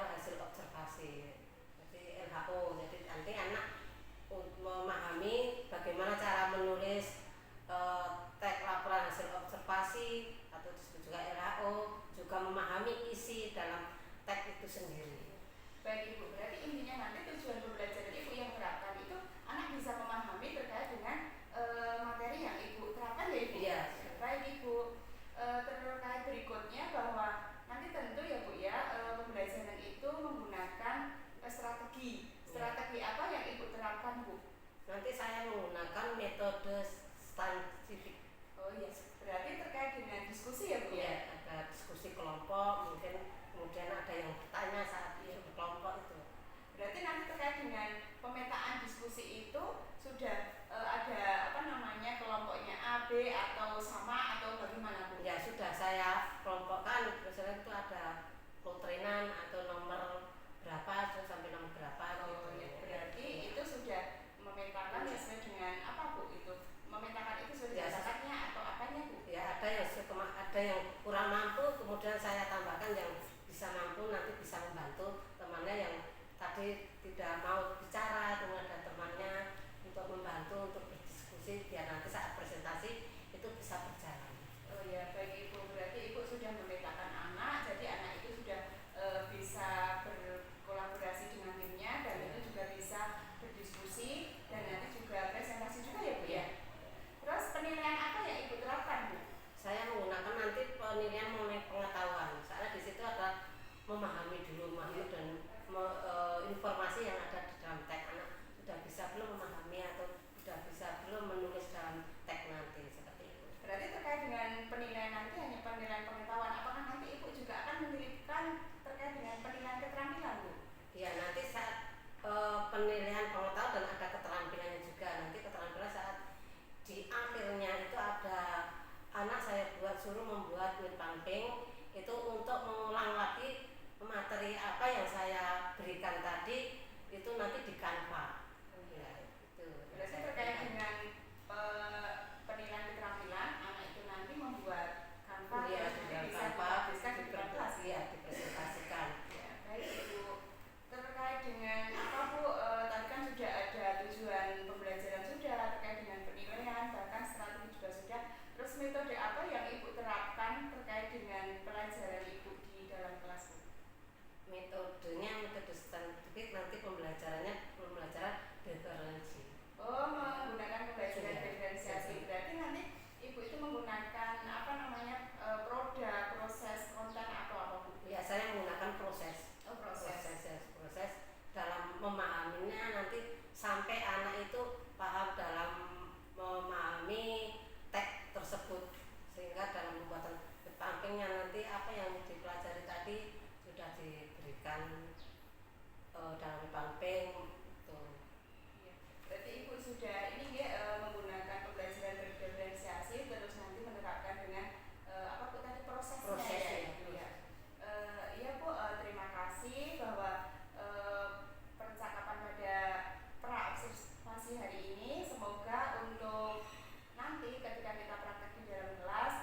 hasil observasi. Jadi LHO. Jadi nanti anak memahami bagaimana cara menulis teks laporan hasil observasi atau disebut juga LHO, juga memahami isi dalam teks itu sendiri. Baik Ibu, berarti intinya nanti tujuan pembelajaran Ibu yang terapkan itu anak bisa memahami terkait dengan materi yang Ibu terapkan ya Ibu? Iya. Baik Ibu, terkait berikutnya bahwa nanti tentu ya Bu ya, pembelajaran itu menggunakan strategi. Strategi apa yang Ibu terapkan Bu? Nanti saya menggunakan metode saintifik. Oh iya, berarti terkait dengan diskusi ya Bu ya? Iya, ada diskusi kelompok, mungkin kemudian ada yang bertanya saat itu kelompok itu. Berarti nanti terkait dengan pemetaan diskusi itu sudah ada kelompoknya A, B atau sama atau bagaimana Bu? Ya sudah saya kelompokkan, misalnya itu ada lotrinan atau nomor berapa sampai nomor berapa. Oh gitu. Ya, berarti itu sudah memetakan sesuai dengan apa Bu itu? Memetakan itu sudah ya, dasarnya atau apanya Bu? Ya ada yang kurang mampu, kemudian saya tambahkan yang bisa mampu, nanti bisa membantu temannya yang tadi tidak mau bicara, kemudian ada temannya untuk membantu untuk berdiskusi biar nanti saat presentasi itu bisa berjalan. Oh ya, baik Ibu, berarti Ibu sudah memetakan anak, jadi anak itu sudah bisa berkolaborasi dengan timnya dan itu juga bisa berdiskusi dan nanti juga presentasi juga ya Bu ya. Terus penilaian apa yang Ibu terapkan Bu? Saya menggunakan nanti penilaian mengenai pengetahuan, soalnya di situ ada memahami dulu, dan informasi yang ada di dalam teks. Anak sudah bisa belum memahami atau sudah bisa belum menulis dalam teks nanti, seperti itu. Berarti terkait dengan penilaian nanti hanya penilaian pengetahuan, apakah nanti Ibu juga akan menelitikan terkait dengan penilaian keterampilan Bu? Ya, nanti saat penilaian pengetahuan dan ada keterampilannya juga. Nanti keterampilan saat di akhirnya itu ada anak saya suruh membuat lead pumping itu untuk mengulang lagi materi apa yang saya berikan tadi itu nanti di Canva. Ya, itu. Berarti terkait dengan penilaian keterampilan anak itu nanti membuat Canva ya, yang bisa dihabiskan di kelas ya, dipresentasikan. Ya, baik Ibu. Terkait dengan apa Bu? Tadi kan sudah ada tujuan pembelajaran sudah terkait dengan penilaian, bahkan strategi juga sudah. Terus metode apa yang Ibu terapkan terkait dengan pelajaran Ibu di dalam kelas Bu? Metodenya metode saintifik, nanti pembelajaran diferensi. Oh, menggunakan pembelajaran diferensiasi. Berarti nanti Ibu itu menggunakan produk, proses, konten atau apa Bu? Ya, saya menggunakan proses. Oh, proses Dalam memahaminya nanti sampai anak itu paham dalam memahami teks tersebut, sehingga dalam pembuatan pumpingnya nanti apa yang dipelajari tadi sudah diberikan dalam pumping itu. Ya, berarti Ibu sudah ini menggunakan pembelajaran berdiferensiasi terus nanti menerapkan dengan apa Bu tadi prosesnya ya. Iya Bu, terima kasih bahwa percakapan pada pra-observasi hari ini semoga untuk nanti ketika kita praktek di dalam kelas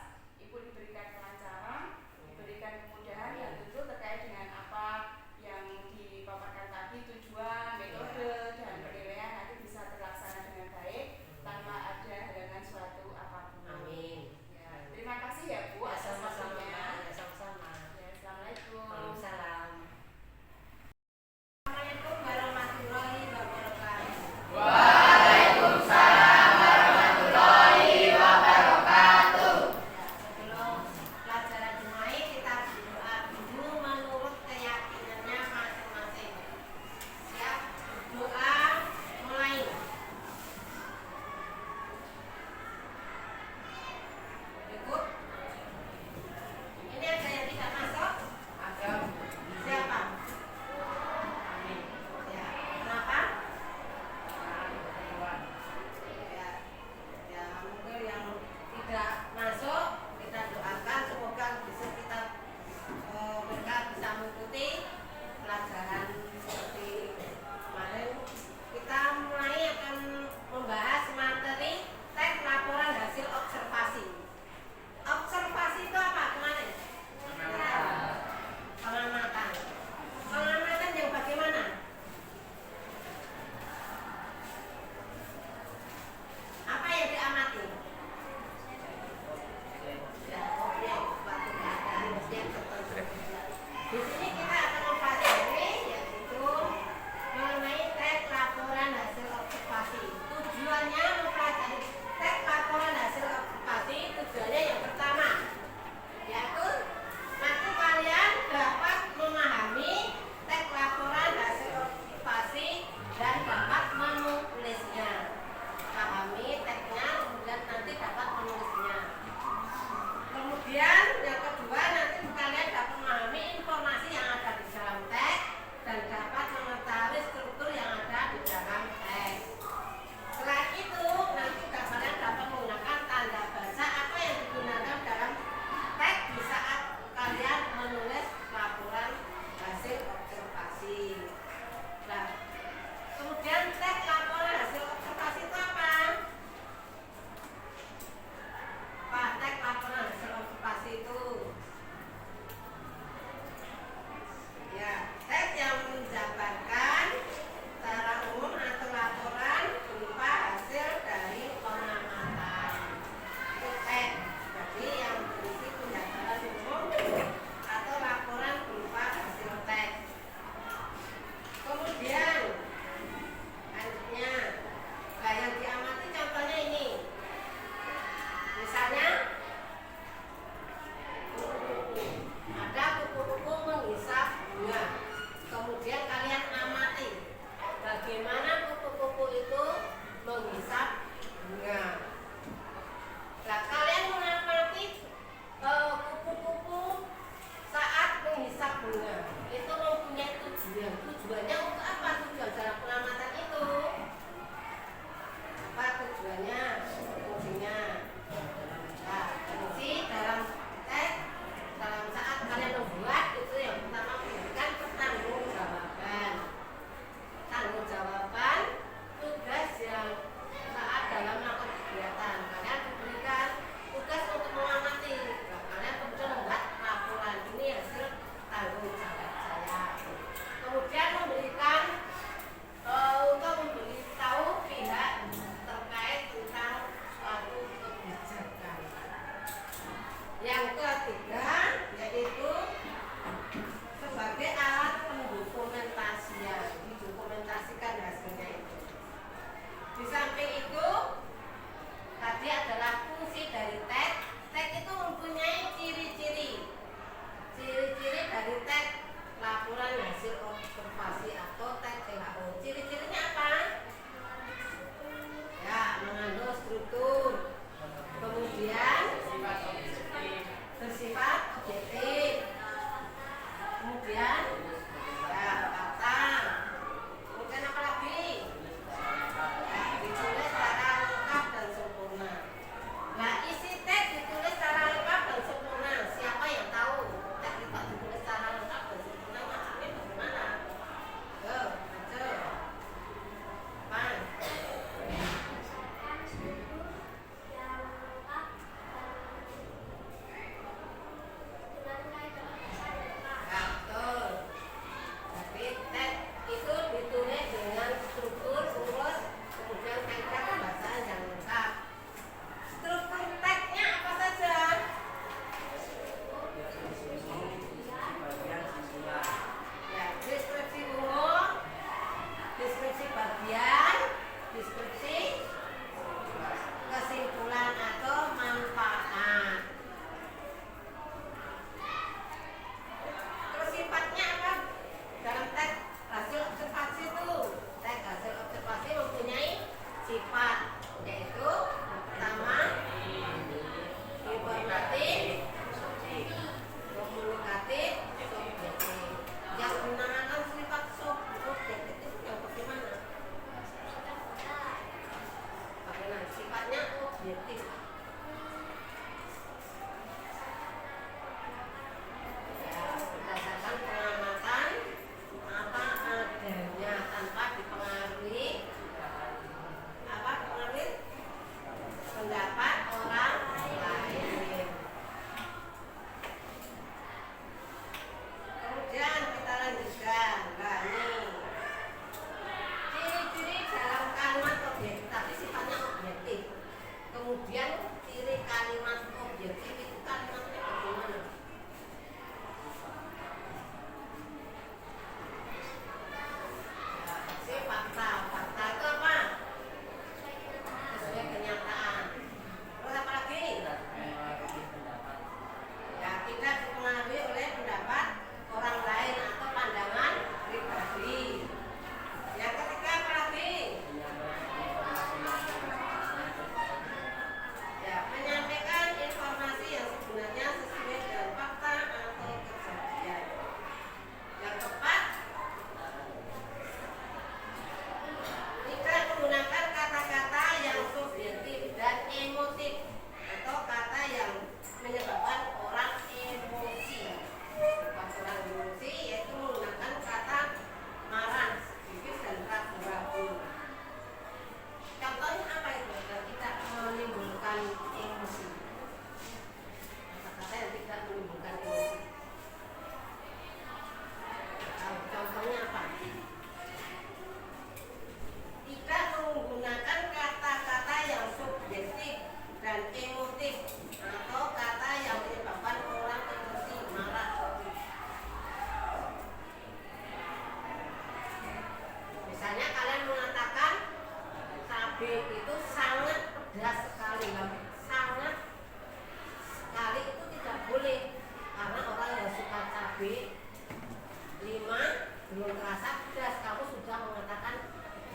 Ibu diberikan kelancaran, diberikan kemudahan yang tentu terkait dengan apa yang dipaparkan tadi, tujuan, metode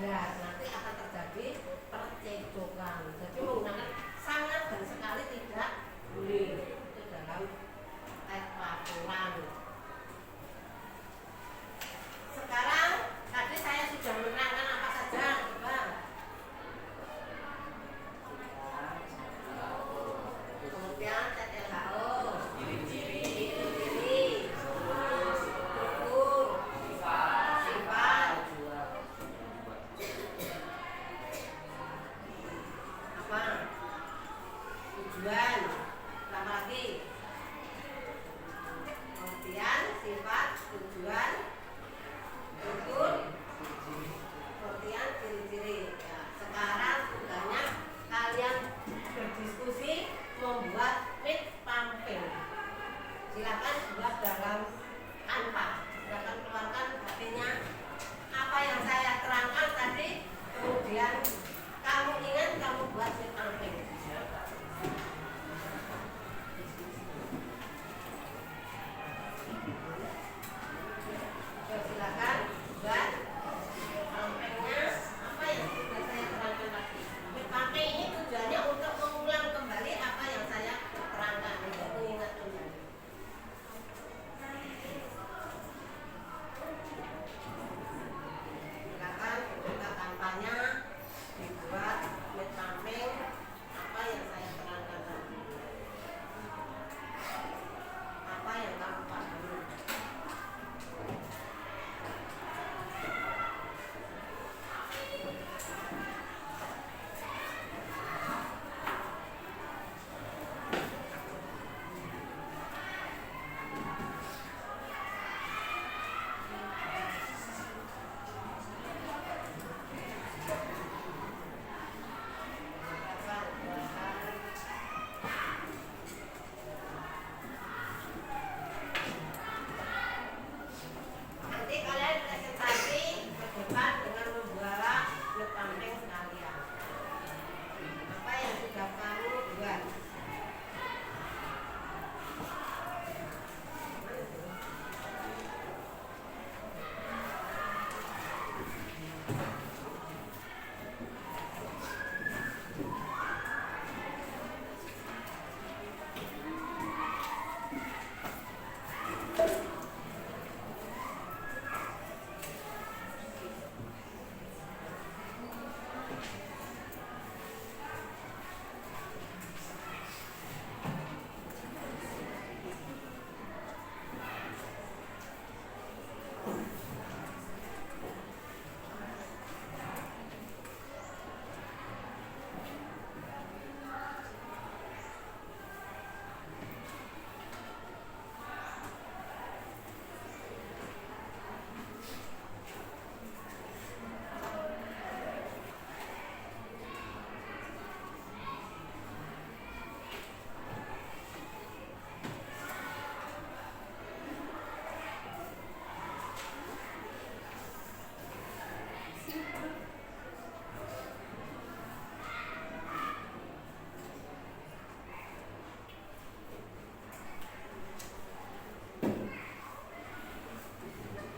ada, nanti akan terjadi percecokan. Jadi menggunakan sangat dan sekali tidak boleh itu dalam teks laporan. Sekarang tadi saya sudah menerangkan apa saja, coba. Kemudian TLHO, ciri-ciri, struktur, sifat, apa? Tujuan, apa lagi? Pengertian, sifat, tujuan, struktur, pengertian, ciri-ciri. Ya, sekarang tugasnya kalian berdiskusi membuat mid pumping. Silakan buat dalam Canva. Silakan keluarkan artinya apa yang saya terangkan tadi. Kemudian kamu ingat, kamu buat mid pumping. Silakan buat pumpingnya apa yang sudah saya terangkan tadi. Mid pumping ini tujuannya untuk mengulang kembali apa yang saya terangkan, untuk mengingat kembali. Silakan buka kampanye, dibuat mid pumping apa yang saya terangkan tadi. Apa yang kamu pahami? Nanti kalian presentasi ke depan dengan membawa mid pumping sekalian. Apa yang sudah kamu buat?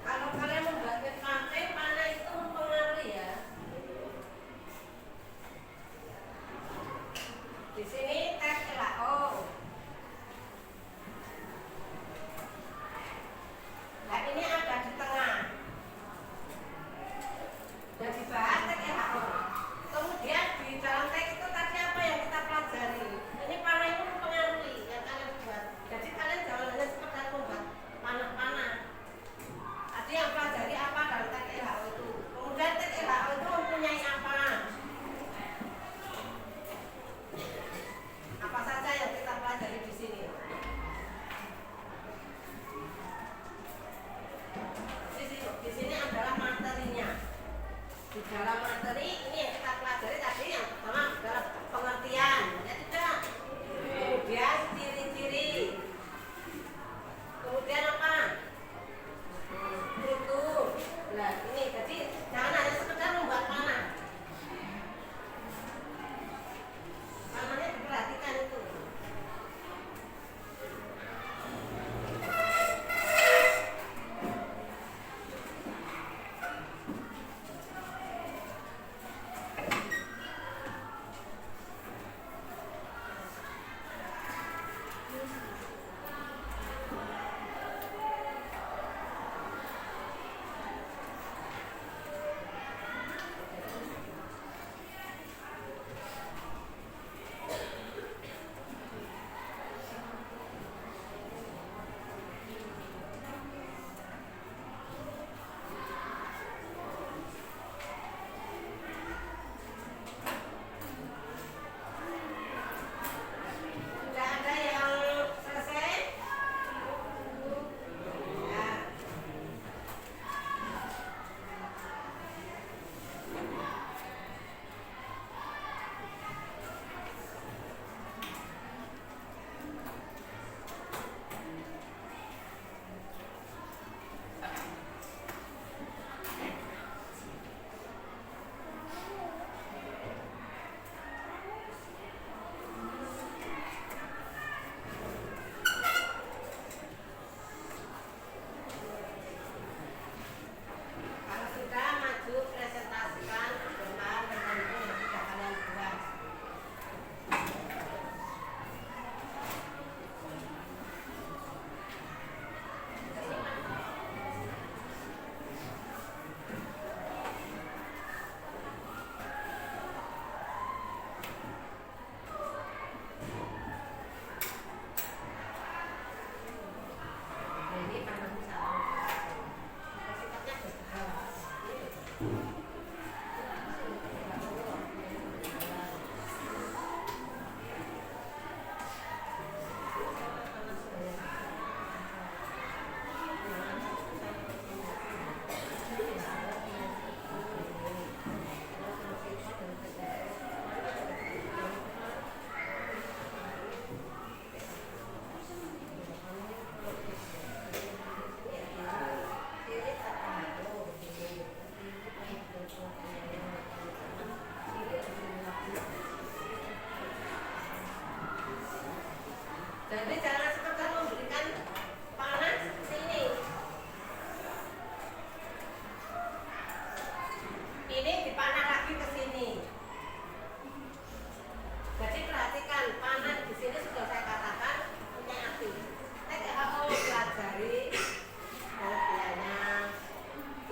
Kalau kalian membuat mid pumping, mana itu mempengaruhi ya. Di sini tes LHO. Nah ini ada di tengah. Dan dibahas tes LHO. Kemudian di dalam teks itu tadi apa yang kita pelajari. Ini panah itu mempengaruhi yang kalian buat. Jadi kalian jangan hanya sekedar membuat panah-panah. Tadi yang pelajari apa dalam teks LHO itu. Kemudian teks LHO itu mempunyai apa? Apa saja yang kita pelajari di sini? Di sini adalah materinya. Di dalam materi ini yang kita pelajari tadi yang pertama adalah pengertian, ya tidak? Kemudian ciri-ciri. Kemudian apa? Struktur. Nah ini jadi jangan hanya sekedar membuat panah. Panahnya diperhatikan itu.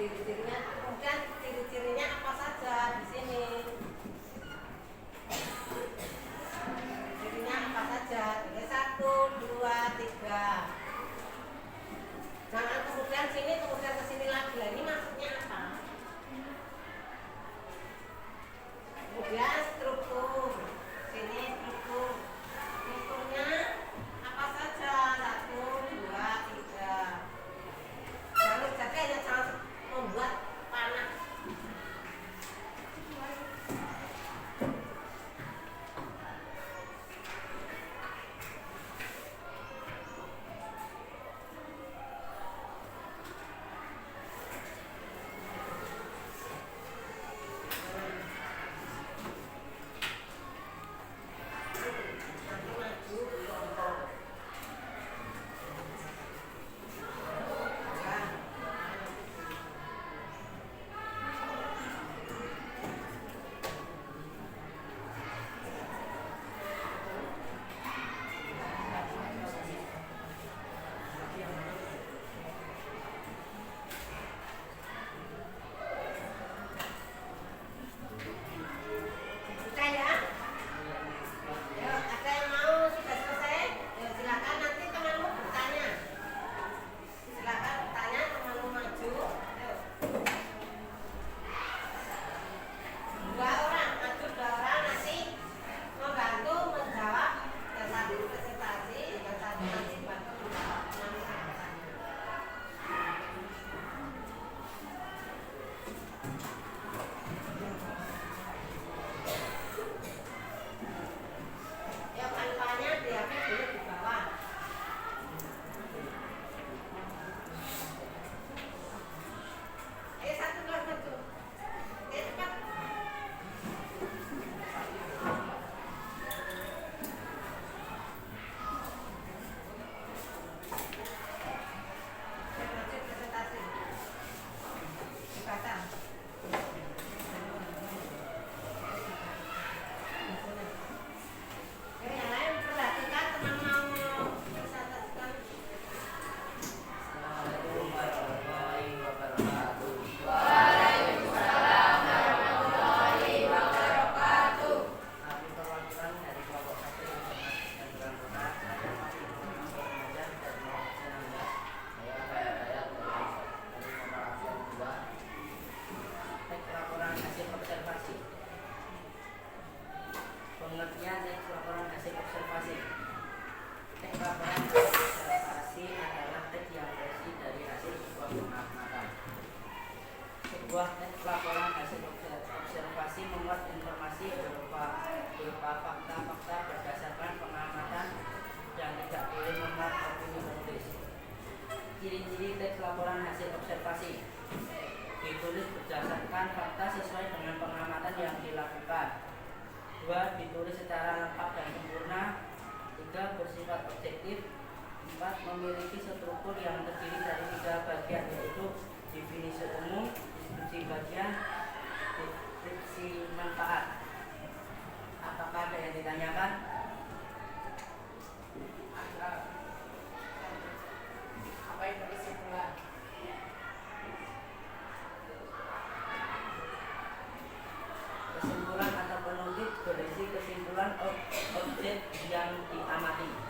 ciri-cirinya, kemudian ciri-cirinya apa saja di sini. Cirinya apa saja? Oke, 1, 2, 3. Jangan kemudian sini, kemudian ke sini lagi. Lah, ini maksudnya apa? Kemudian struktur. Sini struktur. Strukturnya apa saja? 1, 2, 3. Jangan jaga ya, jangan membuat panah. Pengertian teks laporan hasil observasi. Teks laporan hasil observasi adalah teks yang berisi dari hasil sebuah pengamatan. Sebuah teks laporan hasil observasi memuat informasi berupa fakta-fakta berdasarkan pengamatan dan tidak boleh memuat opini penulis. Ciri-ciri teks laporan hasil observasi: ditulis berdasarkan fakta sesuai dengan pengamatan yang dilakukan. 2. Ditulis secara lengkap dan sempurna. 3. Bersifat objektif. 4. Memiliki struktur yang terdiri dari 3 bagian, yaitu definisi umum, deskripsi bagian, deskripsi manfaat. Apakah ada yang ditanyakan? Apa itu kesimpulan? Kesimpulan atau penulis berisi kesimpulan objek yang diamati.